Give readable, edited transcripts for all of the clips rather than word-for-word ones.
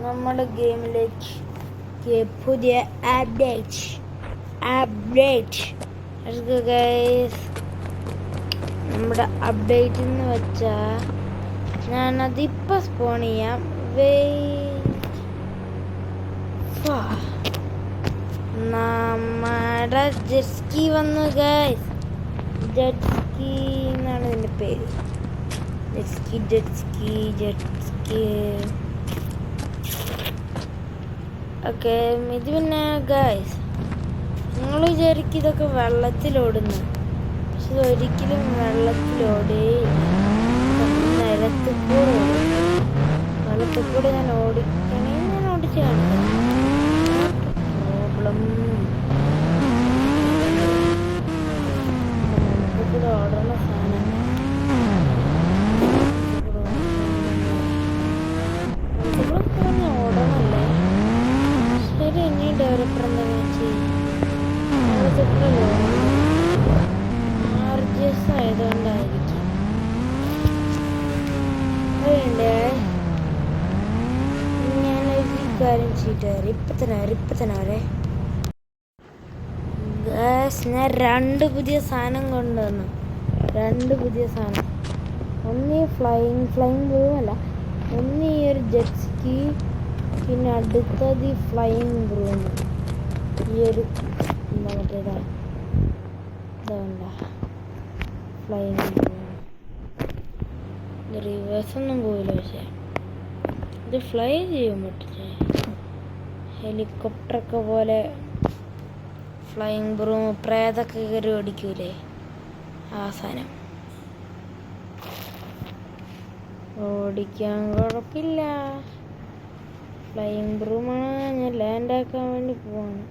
നമ്മുടെ ഗെയിമിലേക്ക് പുതിയ അപ്ഡേറ്റ് നമ്മുടെ അപ്ഡേറ്റ് എന്ന് വെച്ചാൽ ഞാനതിപ്പോൾ സ്പോൺ ചെയ്യാം. നമ്മുടെ ജെറ്റ്സ്കി വന്നു ഗൈസ്. ജെറ്റ്സ്കി എന്നാണ് ഇതിൻ്റെ പേര്. Jet ski okay. ഇത് പിന്നെ ഗൈസ്, നിങ്ങൾ വിചാരിക്കും ഇതൊക്കെ വെള്ളത്തിലോടുന്നു, പക്ഷെ ഇതൊരിക്കലും വെള്ളത്തിലോടേ വെള്ളത്തിൽക്കൂടെ ഞാൻ ഓടിച്ച് കാണിക്കാം. പ്രോബ്ലം നമുക്കിത് ഓടുന്ന സാധനം ഓടണല്ലേ. ശരി, ഇനി ഡെവലപ്പർ എന്തെങ്കിലും ചെയ്യും. RGS ആയതുകൊണ്ടായിരിക്കും. അതുകൊണ്ട് ഞാനൊരു കാര്യം ചെയ്തിട്ട് ഇപ്പം തന്നെ വരെ ഞാൻ 2 പുതിയ സാധനം കൊണ്ടുവന്നു. 2 പുതിയ സാധനം. ഒന്ന് ഫ്ലൈങ് ബ്ലൂ അല്ല, ഒന്ന് ഈ ഒരു ജെറ്റ്സ്കി, പിന്നെ അടുത്തത് ഈ ഫ്ലൈങ് ബ്രൂം. ഈ ഒരു എന്താ മറ്റേതാ ഇതുണ്ട ഫ്ലൈങ് ബ്രൂം. ഇത് റിവേഴ്സൊന്നും പോയില്ല, പക്ഷേ ഇത് ഫ്ലൈ ചെയ്യാൻ പറ്റില്ലേ. ഹെലികോപ്റ്ററൊക്കെ പോലെ ഫ്ലൈങ് ബ്രൂം പ്രേതൊക്കെ കയറി ഓടിക്കൂലേ, ആ സാധനം ഓടിക്കാൻ കുഴപ്പമില്ല. ഫ്ലൈങ് ബ്രൂമാണ്. ഞാൻ ലാൻഡാക്കാൻ വേണ്ടി പോവാണ്.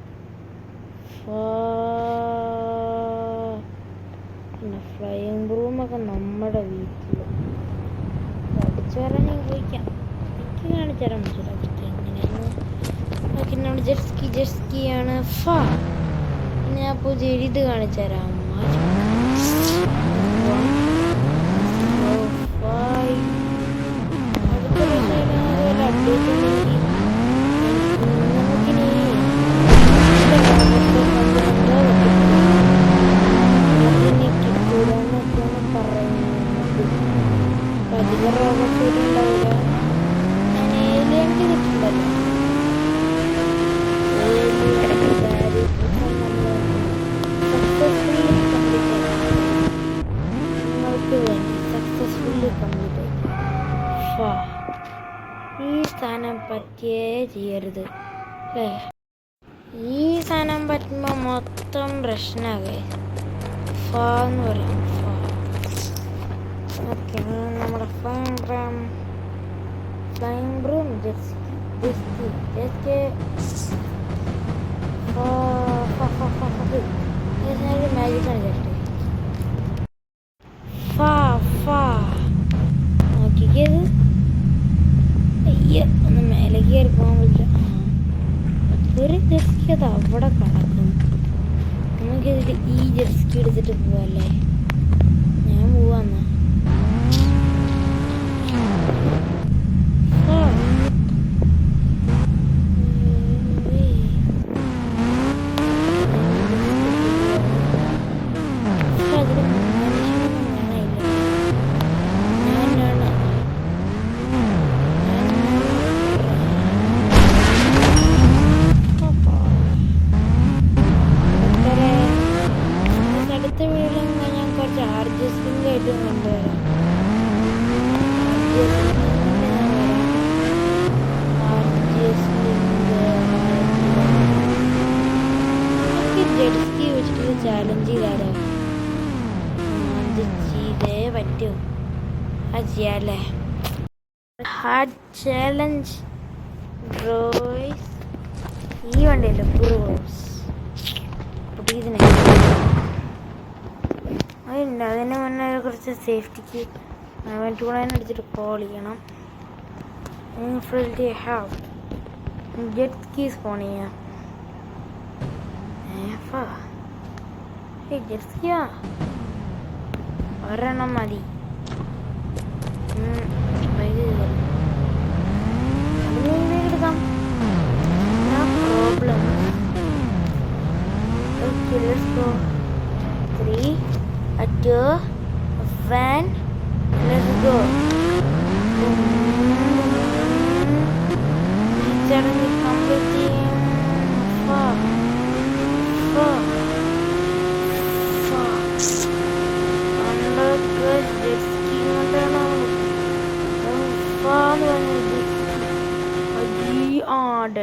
പിന്നെ ഫ്ലൈങ് ബ്രൂമൊക്കെ നമ്മുടെ വീട്ടിൽ അടിച്ചു വരാൻ ഉപയോഗിക്കാം. എനിക്ക് കാണിച്ചു തരാൻ പറ്റില്ല എങ്ങനെയാണ്. ഓക്കെ, നമ്മുടെ ജെറ്റ്സ്കിയാണ്. ഞാൻ പുതിയ ഇത് കാണിച്ചു തരാം. ഈ സാധനം പറ്റിയേ ചെയ്യരുത് അല്ലേ. ഈ സാധനം പറ്റുമ്പോൾ മൊത്തം പ്രശ്നമാകെ എന്ന് പറയാം. ഓക്കെ, നമ്മുടെ ഫ്ലൈങ് ബ്രൂം ജെറ്റ്സ്കി മാജിക്കാണ് ചേട്ടൻ. നോക്കിക്കത്. ഒന്ന് മേലെ കയറി പോകാൻ പറ്റില്ല. ഒരു ജെറ്റ്സ്കി അത് അവിടെ കിടക്കും. നമുക്കിതിട്ട് ഈ ജെറ്റ്സ്കി എടുത്തിട്ട് പോവല്ലേ. ഞാൻ പോവാന്നാ. ജെറ്റ്സ്കി വെച്ചിട്ട് ചാലഞ്ച് ചെയ്താലോ? അത് ചെയ്തേ പറ്റൂ. അത് ചെയ്യാല്ലേ. Hard challenge ബ്രോയ്സ്. ഈ വണ്ടിയല്ലോ ബ്രോസ്. ഇതിനെ അതുണ്ട്. അതിന് മുന്നേ കുറച്ച് സേഫ്റ്റിക്ക് ടൂണടിച്ചിട്ട് കോൾ ചെയ്യണം. ജെറ്റ്സ്കി സ്പോൺ ചെയ്യാം. ജെറ്റ്സ്കിയാ ഒരെണ്ണം മതി.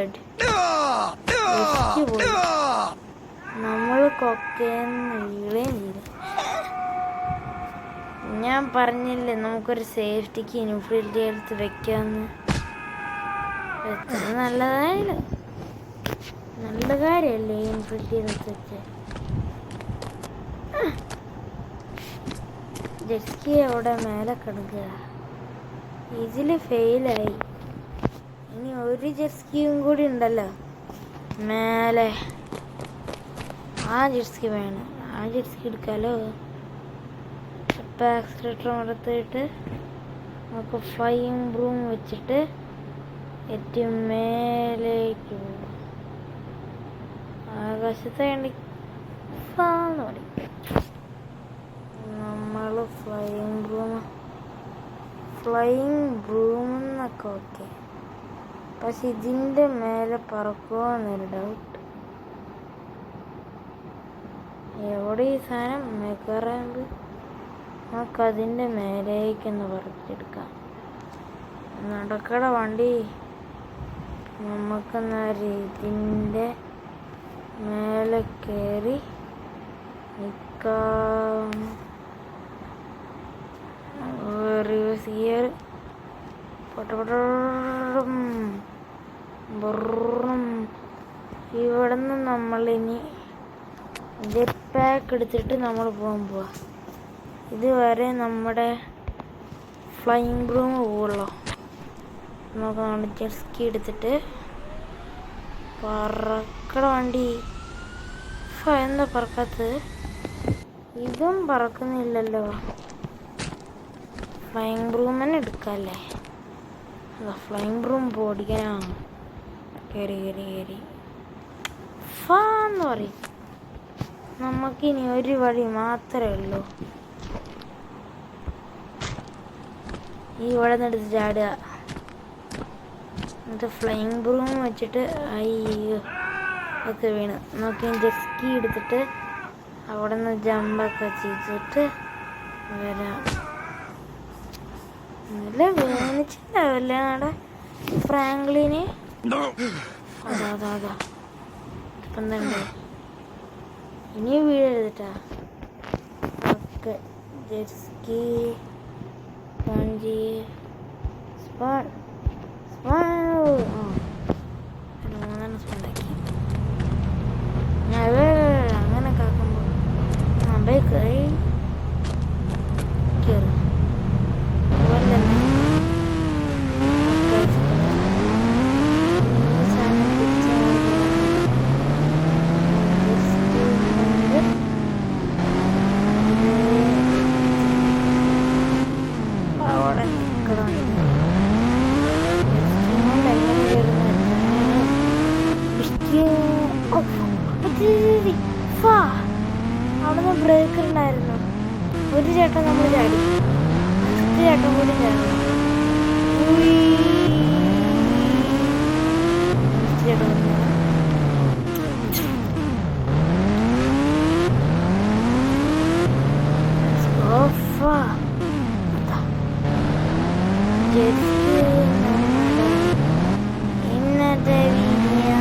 ഡെഡ്. പോയി. നമ്മൾ കൊക്കേന്ന് വീഴുകയും ചെയ്തു. ഞാൻ പറഞ്ഞില്ലേ നമുക്കൊരു സേഫ്റ്റിക്ക് ഇൻഫിനിറ്റി എടുത്ത് വെക്കാന്ന്. നല്ലതായാലും നല്ല കാര്യമല്ലേ ഇൻഫിനിറ്റി എടുത്ത് വെച്ച്. ജെസ്കി അവിടെ മേലെ കിടക്കുക. ഇതിൽ ഫെയിലായി. ഇനി ഒരു ജെസ്കിയും കൂടി ഉണ്ടല്ലോ മേലെ. ആ ജെസ്കി വേണം. ആ ജെസ്കി എടുക്കാലോ. ആക്സിലേറ്റർ എടുത്തിട്ട് നമുക്ക് ഫ്ലൈയിങ് ബ്രൂം വെച്ചിട്ട് ഏറ്റവും മേലേക്ക് പോകും. ആകാശത്തെ നമ്മൾ ഫ്ലൈയിങ് ബ്രൂം എന്നൊക്കെ ഓക്കെ. പക്ഷെ ഇതിൻ്റെ മേലെ പറക്കുമോ എന്നൊരു ഡൗട്ട്. എവിടെ ഈ സാധനം മെഗറാമ്പ്? നമുക്കതിൻ്റെ മേലേക്കൊന്ന് പറിച്ചെടുക്കാം. നടക്കട വണ്ടി. നമുക്കെന്നാല് ഇതിൻ്റെ മേലെ കയറി നിൽക്കാം. Reverse gear. ഇവിടെ നിന്ന് നമ്മളിനി ജെറ്റ് പാക്ക് എടുത്തിട്ട് നമ്മൾ പോവാ. ഇതുവരെ നമ്മുടെ ഫ്ലൈയിങ് ബ്രൂം പോകുള്ളൂ. നമുക്ക് നമ്മുടെ ജെസ്കി എടുത്തിട്ട് പറക്കട വണ്ടി. എന്താ പറക്കാത്തത്? ഇതും പറക്കുന്നില്ലല്ലോ. ഫ്ലൈയിങ് ബ്രൂം തന്നെ എടുക്കാല്ലേ. അതാ ഫ്ലൈയിങ് ബ്രൂം ഓടിക്കാനാണ്. കയറി കയറി കയറി എന്ന് പറയും. നമുക്കിനി ഒരു വഴി മാത്രമേ ഉള്ളൂ. ഈ ഇവിടെ നിന്ന് എടുത്ത് ചാടുക. എന്നിട്ട് ഫ്ലൈയിങ് ബ്രൂം വെച്ചിട്ട് അയ്യോ ഒക്കെ വീണ്. നോക്കി ജെസ്കി എടുത്തിട്ട് അവിടെ നിന്ന് ജമ്പൊക്കെ ചെയ്തിട്ട് വരാം. നല്ല വേദനിച്ചിട്ടാവല്ലേ നമ്മുടെ ഫ്രാങ്ക്ലിന്. അതാ ഇപ്പം തന്നെ ഇനി വീഴരുതിട്ടാ. ഓക്കെ ജെസ്കി സ്പോൺ മൂന്നെണ്ണം സ്പോണ്ടാക്കി. അങ്ങനെ കാക്കുമ്പോൾ നമ്മുടെ കൈ കയറും. അവിടുന്ന് ബ്രേക്കർ ഉണ്ടായിരുന്നു. ഒരു ചേട്ടൻ നമ്മൾ ചാടി. ചേട്ടൻ കൂടി ചാടി. ഇന്നത്തെ വീഡിയോ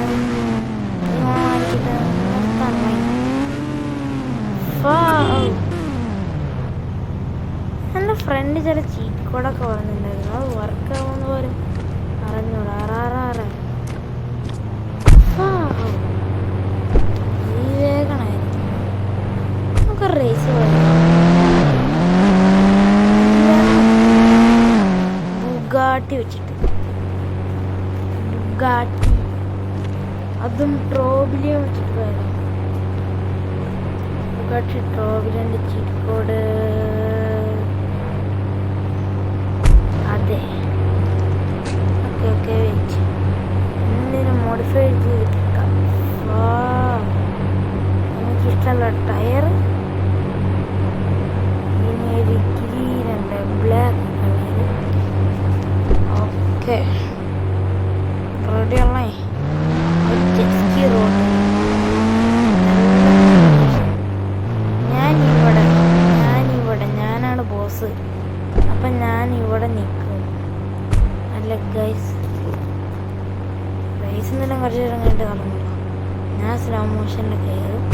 എൻ്റെ ഫ്രണ്ട് ചില ചീറ്റ് കോഡൊക്കെ പറഞ്ഞിട്ടുണ്ടായിരുന്നു. അത് വർക്കാവുന്ന പോലും അറിഞ്ഞൂടാ. വേഗണായിരുന്നു. നമുക്ക് റേസ് ബുഗാട്ടി വെച്ചിട്ട് ബുഗാട്ടി അതും ട്രോബിലിയും വെച്ചിട്ട് പോയാലോ. ബുഗാട്ടി ട്രോബിലിൻ്റെ ചീറ്റ് കോഡ്. അതെ ഓക്കെ വെച്ച് എന്തിനും മോഡിഫൈ ചെയ്തിട്ടാം. എനിക്കിഷ്ടമുള്ള ടയർ ഇനി ഒരു ഗ്രീനുണ്ട്, ബ്ലാക്ക് കളർ. ഓക്കെ റെഡിയല്ലേ? ജെസ്കി റോഡ്. ഞാനാണ് ബോസ്. അപ്പം ഞാൻ ഇവിടെ നിൽക്കും. അല്ല ഗൈസ് ഐസ് തന്നെ കുറച്ച് നേരം കഴിഞ്ഞിട്ട് കളഞ്ഞില്ല. ഞാൻ സ്ലോ മോഷനിൽ കയറും.